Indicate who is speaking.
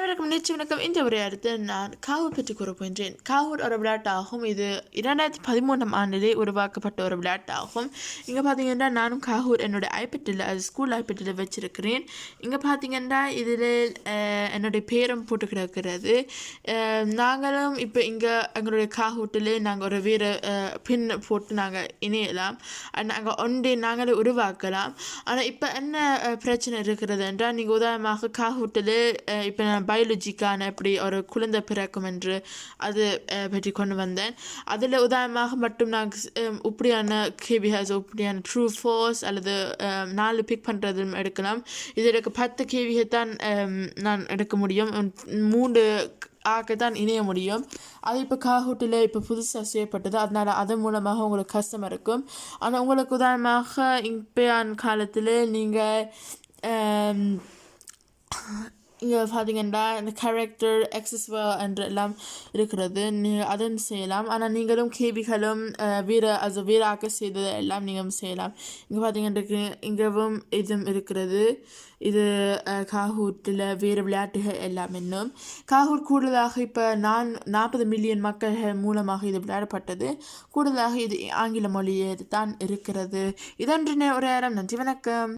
Speaker 1: அனைவருக்கும் நிச்சய வணக்கம். இந்த உரையாடுத்து நான் காவூர் பற்றி கூற போகின்றேன். காவூர் ஒரு விளையாட்டாகும். இது 2013ஆம் ஆண்டிலே உருவாக்கப்பட்ட ஒரு விளையாட்டாகும். இங்கே பார்த்தீங்கன்னா நானும் காவூர் என்னுடைய ஐபேட்டில் அது ஸ்கூல் ஐபேட்டில் வச்சிருக்கிறேன். இங்கே பார்த்தீங்கன்னா இதில் என்னுடைய பேரும் போட்டு கிடக்கிறது. நாங்களும் இப்போ இங்கே எங்களுடைய காவூட்டிலே நாங்கள் ஒரு வேறு பின் போட்டு நாங்கள் இணையலாம். நாங்கள் ஒன்றே நாங்களே உருவாக்கலாம். ஆனால் இப்போ என்ன பிரச்சனை இருக்கிறது என்றால், நீங்கள் உதாரணமாக காவூட்டில் இப்போ நான் பயாலஜிக்கான எப்படி ஒரு குழந்தை பிறக்கும் என்று அது பற்றி கொண்டு வந்தேன். அதில் உதாரணமாக மட்டும் நாங்கள் இப்படியான கேவிஹாஸ் இப்படியான ட்ரூ ஃபோர்ஸ் அல்லது 4 பிக் பண்ணுறதும் எடுக்கலாம். இது எனக்கு 10 கேவியை தான் நான் எடுக்க முடியும். 3 தான் இணைய முடியும். அது இப்போ காவூட்டில் இப்போ புதுசாக செய்யப்பட்டது. அதனால் அதன் மூலமாக உங்களுக்கு கஷ்டமாக இருக்கும். ஆனால் உங்களுக்கு உதாரணமாக இப்போயான காலத்தில் நீங்கள் இங்கே பார்த்தீங்கன்னா இந்த கேரக்டர் எக்ஸஸ்வா என்று எல்லாம் இருக்கிறது. நீங்கள் அதுவும் செய்யலாம். ஆனால் நீங்களும் கேபிகளும் வீராக செய்தது எல்லாம் நீங்களும் செய்யலாம். இங்கே பார்த்தீங்கன்னா இங்கவும் இதுவும் இருக்கிறது. இது காவூட்டில் வேறு விளையாட்டுகள் எல்லாம் இன்னும் காவூர் கூடுதலாக இப்போ 40 மில்லியன் மக்கள் மூலமாக இது விளையாடப்பட்டது. கூடுதலாக இது ஆங்கில மொழியே தான் இருக்கிறது. இதன்று ஒரு நேரம். நன்றி, வணக்கம்.